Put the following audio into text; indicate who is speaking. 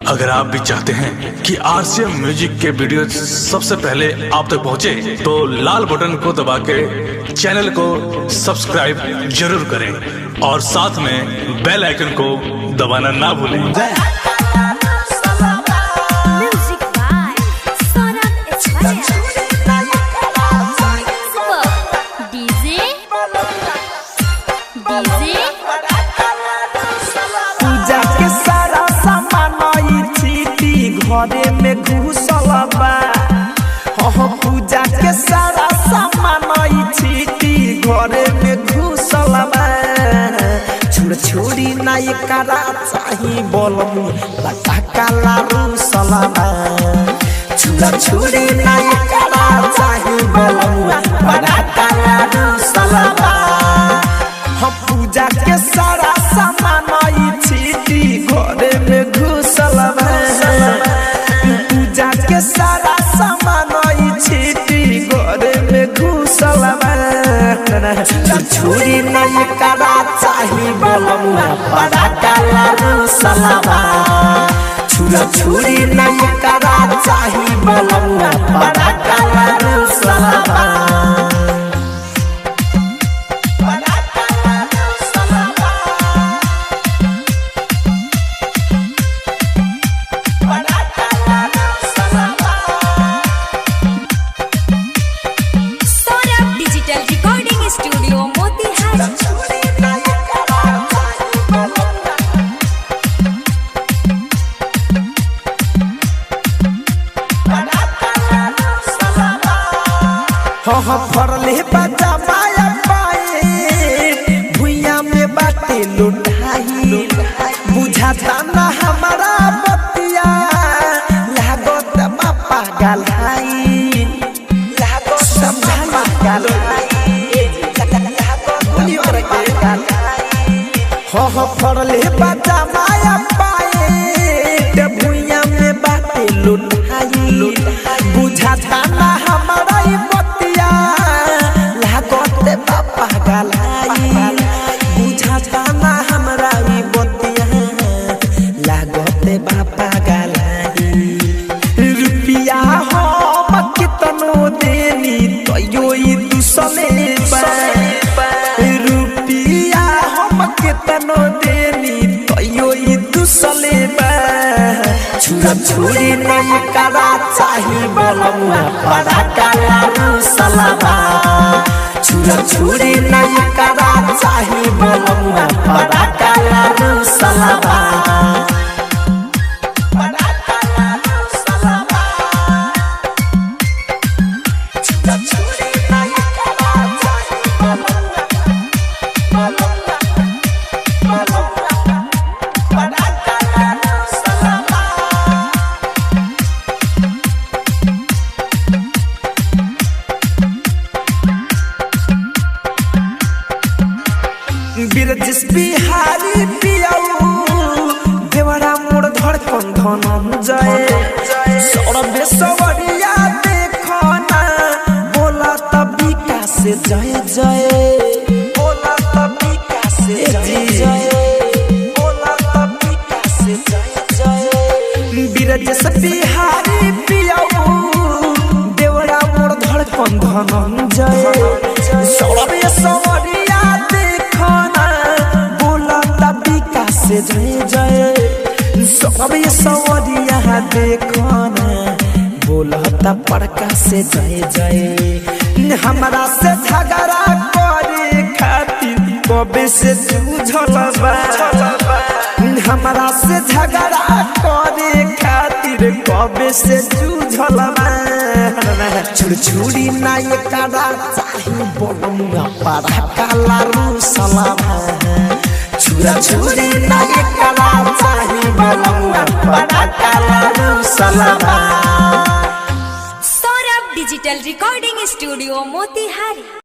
Speaker 1: अगर आप भी चाहते हैं कि आरसीएम म्यूजिक के वीडियो सबसे पहले आप तक पहुंचे, तो लाल बटन को दबा के चैनल को सब्सक्राइब जरूर करें और साथ में बेल आइकन को दबाना ना भूलें।
Speaker 2: घरे में घुसल बा पूजा के सारा सामान छीटी घरे में घुसल बा। छोड़ी ना करा चाही बोलू काला रूसल बा। छोड़ी ना करा चाही बोलू काला रूसल बा। पूजा के सारा सामान छीटी घरे में घुसल बा। पूजा के सारा सामान छीटी घरे में घुसल बा। छुरी नहीं करा चाही बोलमुआ बड़ा काला रूसल बा। छुरी नहीं करा चाही बोलमुआ बड़ा काला रूसल बा। फरले बजा माया पाए भुइया में बाटे लुटाई। बुझाता ना हमारा बतिया लागत बापा गलाई। समझा गलाई फरले बजा माया पाए भुइया में बाटे लुटाई। बुझाता ना हमारा बुझाता ना हमरा बतिया लागते बापा गलाई। रुपिया हम कितनो देनी तैयो दुसले बा। रुपिया हम कितनो देनी तैयो दुसले बा। छुरी नहीं करा चाही बोलमुआ बड़ा काला रूसल बा। छुरी नहीं करा चाही बोलमुआ बड़ा काला रूसल बा। बिरजिस बिहारी पियाऊ देवरा मोर धड़कन धन जाए। सौरभे सवरिया देखो ना बोला तभी का से जय जय। बोला तभी का से जय जय। बोला तभी का से जय जय। बिरजिस बिहारी पियाऊ देवरा मोर धड़कन धन जाए। सौरभे सवरिया से जय जय। सब सवरिया देखो ना बोलता पड़का से जय जय। हमरा से झगड़ा करे खातिर कबे से जूझल बा। हमरा से झगड़ा करे खातिर कबे से जूझल बा। छुरी नहीं करा चाही बोलमुआ बड़ा काला रूसल बा। छुरी नहीं करा चाही बोलमुआ बड़ा काला रूसल बा।
Speaker 3: Saurabh digital recording studio Motihari.